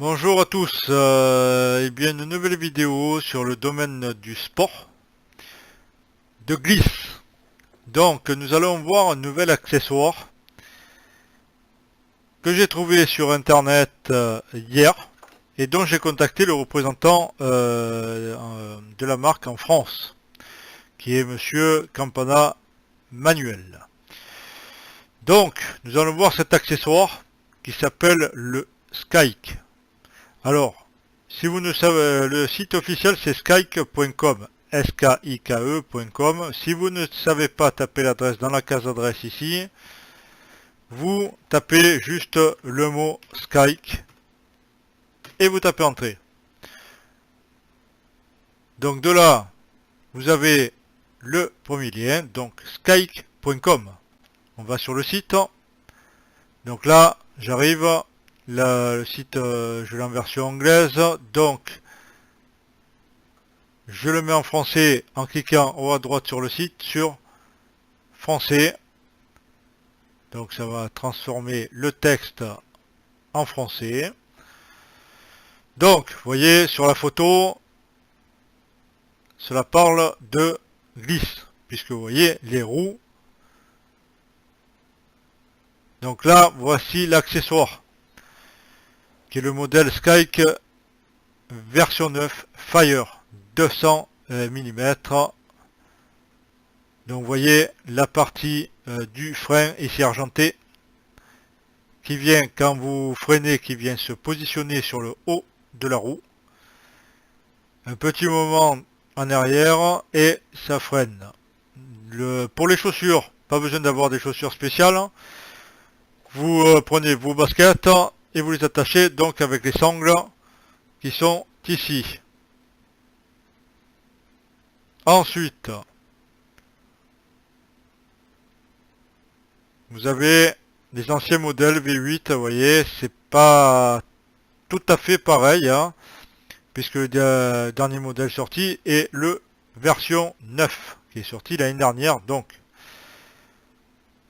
Bonjour à tous, et bien une nouvelle vidéo sur le domaine du sport de glisse. Donc nous allons voir un nouvel accessoire que j'ai trouvé sur internet hier et dont j'ai contacté le représentant de la marque en France, qui est Monsieur Campana Manuel. Donc nous allons voir cet accessoire qui s'appelle le Skike. Alors, si vous ne savez, le site officiel c'est skike.com, skike.com. Si vous ne savez pas taper l'adresse dans la case d'adresse ici, vous tapez juste le mot Skike et vous tapez entrée. Donc de là, vous avez le premier lien, donc skike.com. On va sur le site. Donc là, j'arrive. Le site, je l'ai en version anglaise. Donc, je le mets en français en cliquant en haut à droite sur le site sur français. Donc ça va transformer le texte en français. Donc, vous voyez sur la photo, cela parle de glisse, puisque vous voyez les roues. Donc là, voici l'accessoire, qui est le modèle Skike version 9 Fire 200 mm. Donc vous voyez la partie du frein ici argenté qui vient, quand vous freinez, qui vient se positionner sur le haut de la roue. Un petit moment en arrière et ça freine. Pour les chaussures, pas besoin d'avoir des chaussures spéciales. Vous prenez vos baskets et vous les attachez donc avec les sangles qui sont ici. Ensuite, vous avez les anciens modèles V8, vous voyez, c'est pas tout à fait pareil, hein, puisque le dernier modèle sorti est le version 9, qui est sorti l'année dernière, donc.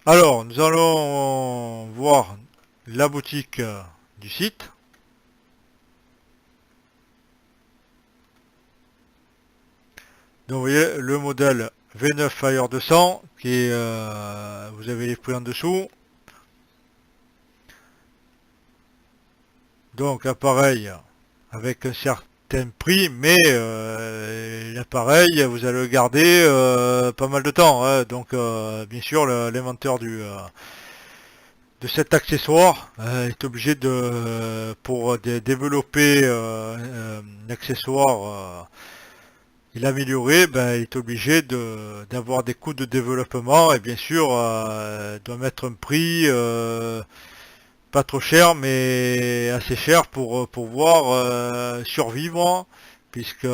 Alors, nous allons voir la boutique du site. Donc, vous voyez le modèle V9 Fire 200, qui est, vous avez les prix en dessous. Donc, appareil avec un certain prix, mais l'appareil, vous allez le garder pas mal de temps, hein. Donc, bien sûr, l'inventeur de cet accessoire est obligé pour développer un accessoire et l'améliorer, ben, il est obligé d'avoir des coûts de développement et bien sûr doit mettre un prix pas trop cher mais assez cher pour pouvoir survivre, puisque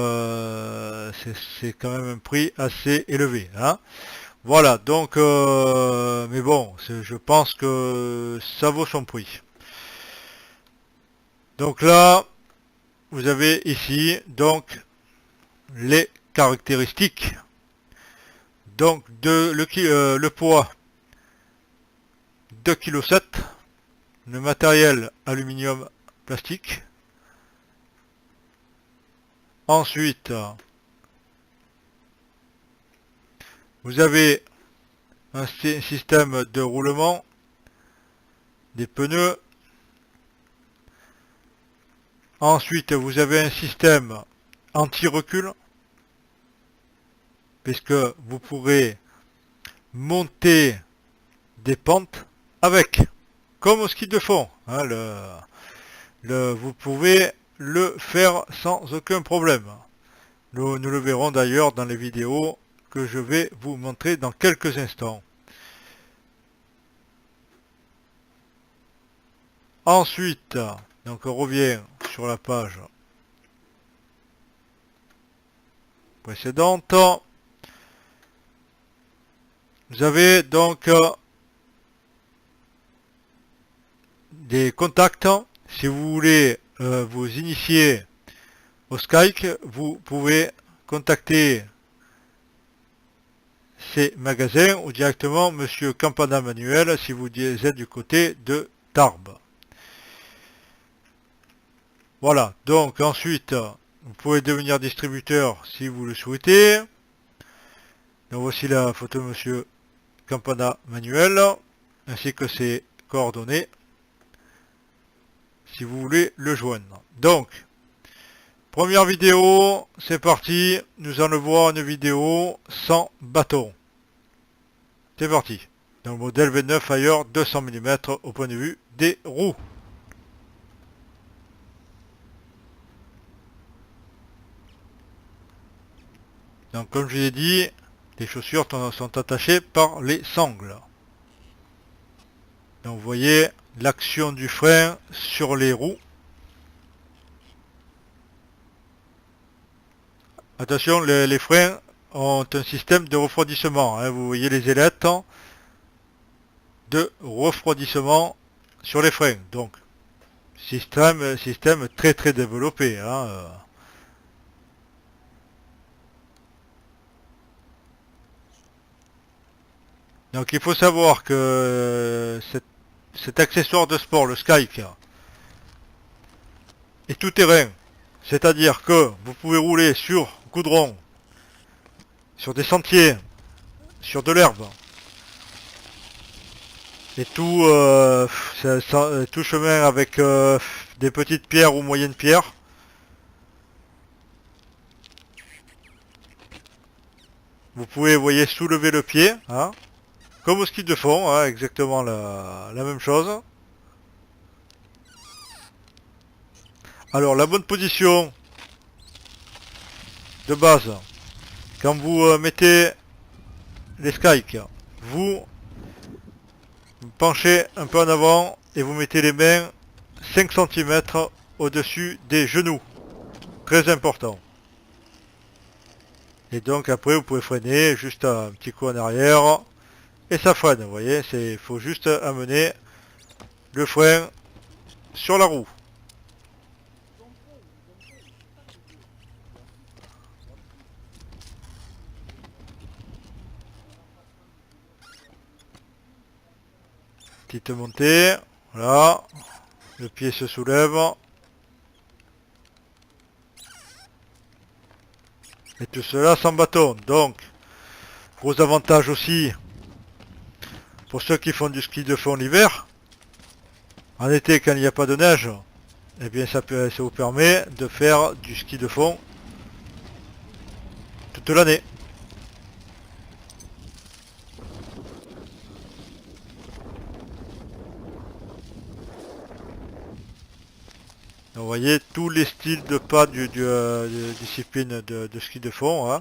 c'est quand même un prix assez élevé, hein. Voilà, donc, mais bon, je pense que ça vaut son prix. Donc là, vous avez ici, donc, les caractéristiques. Donc, le poids, 2,7 kg, le matériel, aluminium plastique. Ensuite, vous avez un système de roulement, des pneus. Ensuite, vous avez un système anti-recul, puisque vous pourrez monter des pentes avec, comme au ski de fond, hein, vous pouvez le faire sans aucun problème. Nous le verrons d'ailleurs dans les vidéos que je vais vous montrer dans quelques instants. Ensuite, donc on revient sur la page précédente. Vous avez donc des contacts. Si vous voulez vous initier au Skype, vous pouvez contacter ces magasins ou directement Monsieur Campana Manuel, si vous êtes du côté de Tarbes. Voilà, donc ensuite, vous pouvez devenir distributeur si vous le souhaitez. Donc voici la photo de Monsieur Campana Manuel, ainsi que ses coordonnées, si vous voulez le joindre. Donc, première vidéo, c'est parti, nous allons voir une vidéo sans bâton. C'est parti. Donc modèle V9 ailleurs 200 mm au point de vue des roues. Donc comme je l'ai dit, les chaussures sont attachées par les sangles. Donc vous voyez l'action du frein sur les roues. Attention, les freins ont un système de refroidissement. Hein. Vous voyez les ailettes de refroidissement sur les freins. Donc système très très développé. Hein. Donc il faut savoir que cet accessoire de sport, le Skyke, est tout terrain. C'est-à-dire que vous pouvez rouler sur goudron, sur des sentiers, sur de l'herbe, et tout chemin avec des petites pierres ou moyennes pierres. Vous pouvez, vous voyez, soulever le pied, hein, comme au ski de fond, hein, exactement la même chose. Alors la bonne position de base, quand vous mettez les skikes, vous penchez un peu en avant et vous mettez les mains 5 cm au-dessus des genoux. Très important. Et donc après vous pouvez freiner juste un petit coup en arrière et ça freine. Vous voyez, il faut juste amener le frein sur la roue. Petite montée, voilà, le pied se soulève. Et tout cela sans bâton. Donc, gros avantage aussi pour ceux qui font du ski de fond l'hiver. En été, quand il n'y a pas de neige, eh bien ça vous permet de faire du ski de fond toute l'année. Vous voyez tous les styles de pas de discipline de ski de fond. Hein.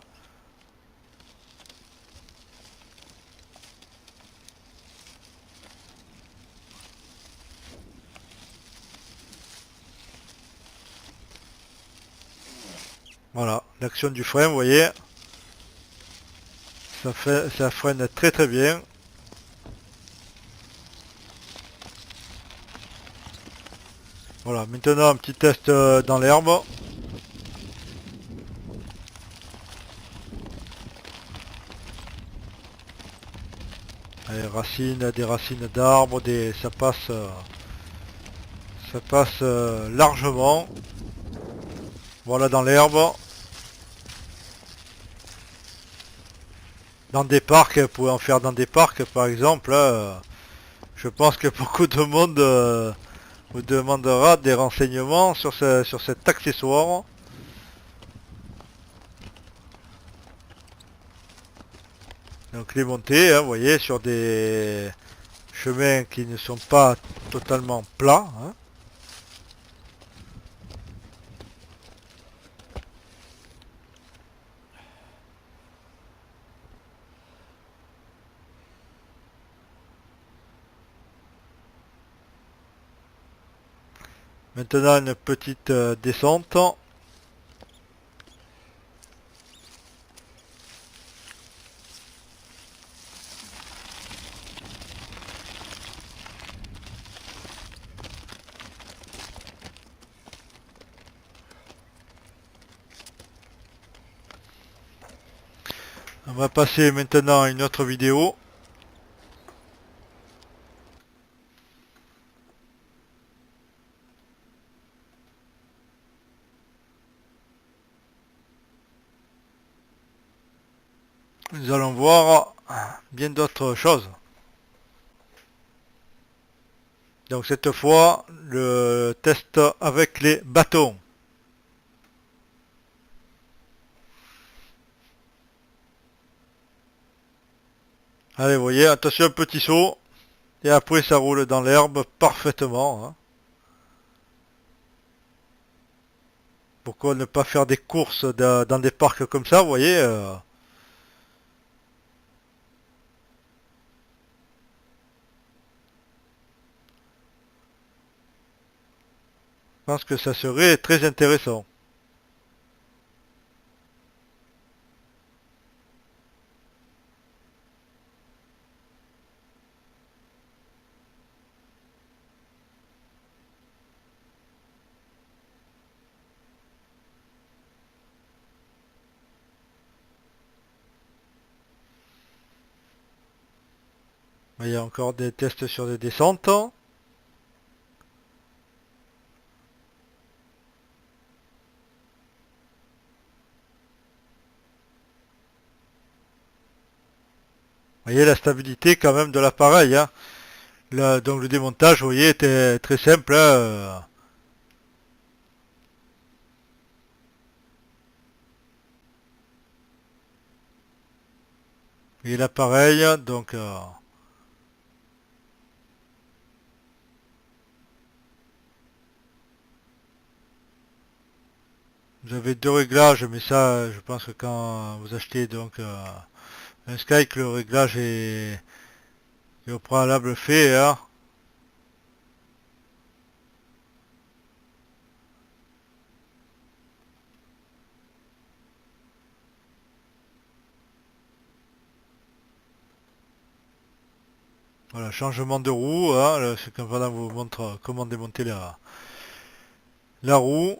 Voilà, l'action du frein, vous voyez, ça freine très très bien. Voilà, maintenant un petit test dans l'herbe. Des racines d'arbres, ça passe largement. Voilà dans l'herbe. Dans des parcs, vous pouvez en faire dans des parcs par exemple. Je pense que beaucoup de monde vous demandera des renseignements sur cet accessoire. Donc les montées, hein, vous voyez, sur des chemins qui ne sont pas totalement plats. Hein. Maintenant une petite descente. On va passer maintenant à une autre vidéo. nous allons voir bien d'autres choses. Donc cette fois, le test avec les bâtons. Allez, vous voyez, attention, un petit saut. Et après, ça roule dans l'herbe parfaitement. Hein. Pourquoi ne pas faire des courses dans des parcs comme ça, vous voyez Je pense que ça serait très intéressant. Il y a encore des tests sur des descentes. Vous voyez la stabilité quand même de l'appareil. Hein. Donc le démontage, vous voyez, était très simple. Hein. Et l'appareil, donc vous avez deux réglages, mais ça, je pense que quand vous achetez donc un Sky, que le réglage est au préalable fait. Hein. Voilà, changement de roue. Hein. C'est comme voilà, vous montre comment démonter la roue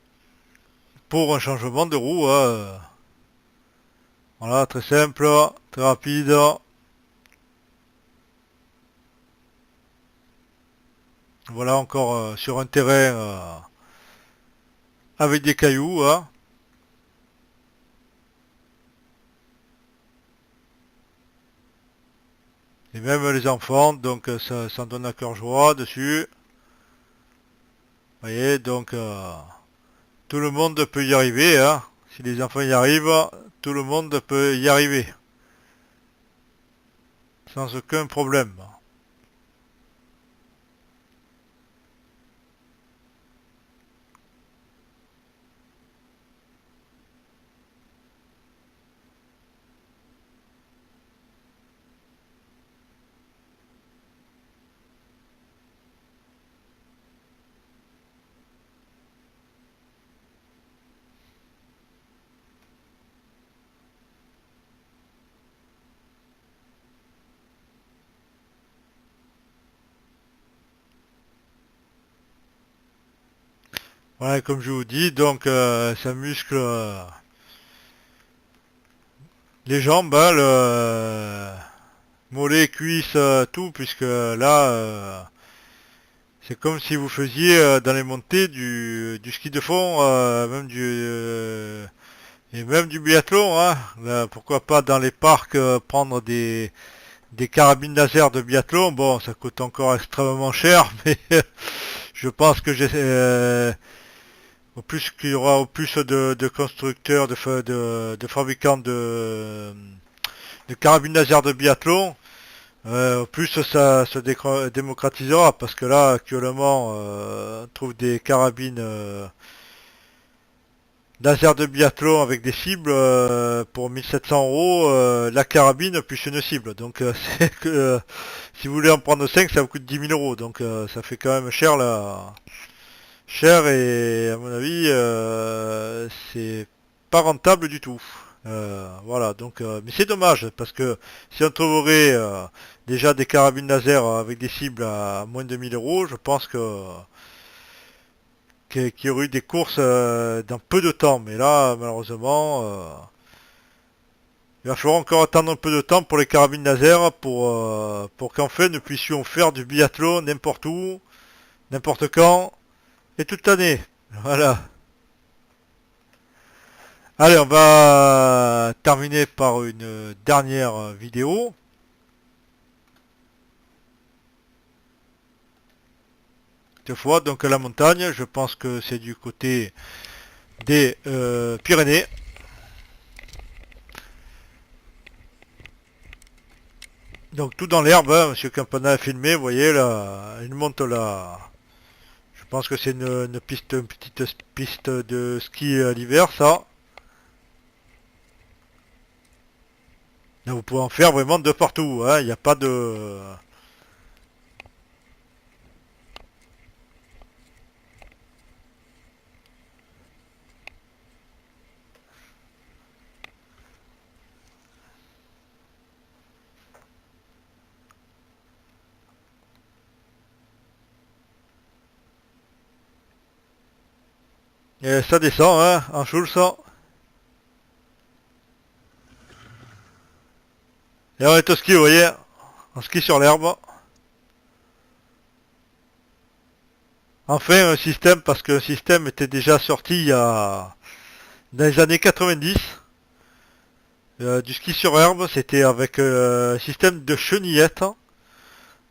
pour un changement de roue. Hein. Voilà, très simple, très rapide. Voilà encore sur un terrain avec des cailloux. Hein. Et même les enfants, donc ça donne à cœur joie dessus. Vous voyez, donc tout le monde peut y arriver. Hein. Si les enfants y arrivent, tout le monde peut y arriver. Sans aucun problème. Voilà, comme je vous dis, donc ça muscle les jambes, hein, mollets, cuisses, tout, puisque là, c'est comme si vous faisiez dans les montées du ski de fond, et même du biathlon. Hein. Là, pourquoi pas dans les parcs prendre des carabines laser de biathlon. Bon, ça coûte encore extrêmement cher, mais je pense que au plus qu'il y aura au plus de constructeurs, de fabricants de carabines laser de biathlon, au plus ça se démocratisera, parce que là actuellement on trouve des carabines laser de biathlon avec des cibles pour 1700 € la carabine plus une cible. Donc c'est que si vous voulez en prendre 5, ça vous coûte 10 000 €. Donc ça fait quand même cher là. Cher, et à mon avis c'est pas rentable du tout. Voilà, donc mais c'est dommage, parce que si on trouverait déjà des carabines laser avec des cibles à moins de 1000 €, je pense qu'il y aurait eu des courses dans peu de temps. Mais là, malheureusement, il va falloir encore attendre un peu de temps pour les carabines laser pour qu'enfin nous puissions faire du biathlon n'importe où, n'importe quand et toute l'année. Voilà. Allez, on va terminer par une dernière vidéo. Cette fois, donc la montagne, je pense que c'est du côté des Pyrénées. Donc tout dans l'herbe, hein, Monsieur Campana a filmé, vous voyez là, il monte là. Je pense que c'est une piste, une petite piste de ski à l'hiver, ça. Là, vous pouvez en faire vraiment de partout, hein, il n'y a pas de... Et ça descend, hein, en choule, ça. Et on est au ski, vous voyez, on skie sur l'herbe. Enfin, un système, parce que le système était déjà sorti il y a... dans les années 90. Du ski sur herbe, c'était avec un système de chenillettes.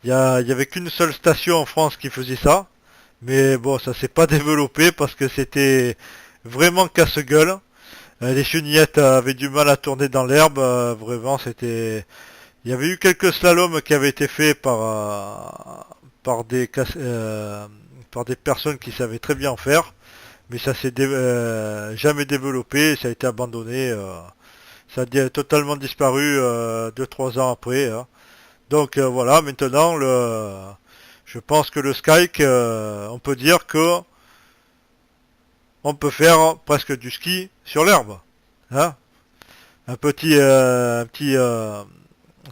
Il y avait qu'une seule station en France qui faisait ça. Mais bon, ça s'est pas développé parce que c'était vraiment casse-gueule. Les chenillettes avaient du mal à tourner dans l'herbe. Vraiment, c'était... Il y avait eu quelques slaloms qui avaient été faits par des personnes qui savaient très bien en faire. Mais ça s'est jamais développé, ça a été abandonné. Ça a totalement disparu 2-3 ans après, hein. Donc voilà, maintenant, je pense que le Skyke, on peut dire que on peut faire presque du ski sur l'herbe, hein. Un petit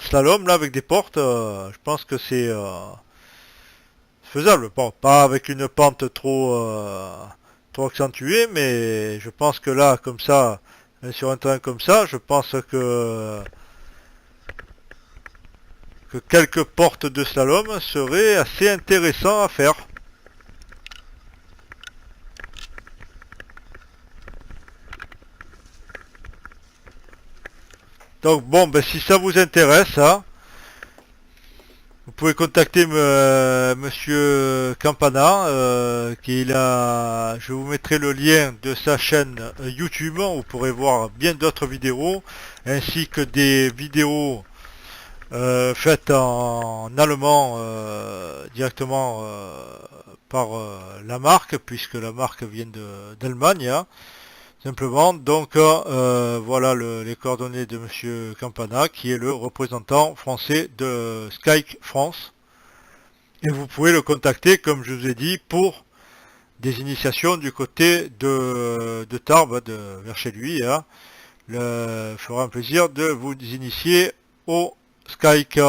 slalom là avec des portes, je pense que c'est faisable. Bon, pas avec une pente trop accentuée, mais je pense que là, comme ça, sur un terrain comme ça, je pense que quelques portes de slalom seraient assez intéressants à faire. Donc bon, ben, si ça vous intéresse, hein, vous pouvez contacter Monsieur Campana, je vous mettrai le lien de sa chaîne YouTube, où vous pourrez voir bien d'autres vidéos, ainsi que des vidéos faites en allemand directement par la marque, puisque la marque vient d'Allemagne, hein, simplement. Donc voilà les coordonnées de Monsieur Campana, qui est le représentant français de Skyke France. Et vous pouvez le contacter, comme je vous ai dit, pour des initiations du côté de Tarbes, vers chez lui, hein. Il fera un plaisir de vous initier au Skyke.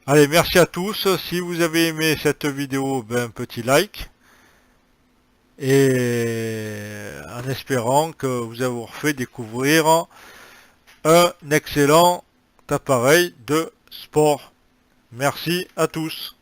Allez, merci à tous. Si vous avez aimé cette vidéo, ben, un petit like. Et en espérant que vous avez fait découvrir un excellent appareil de sport. Merci à tous.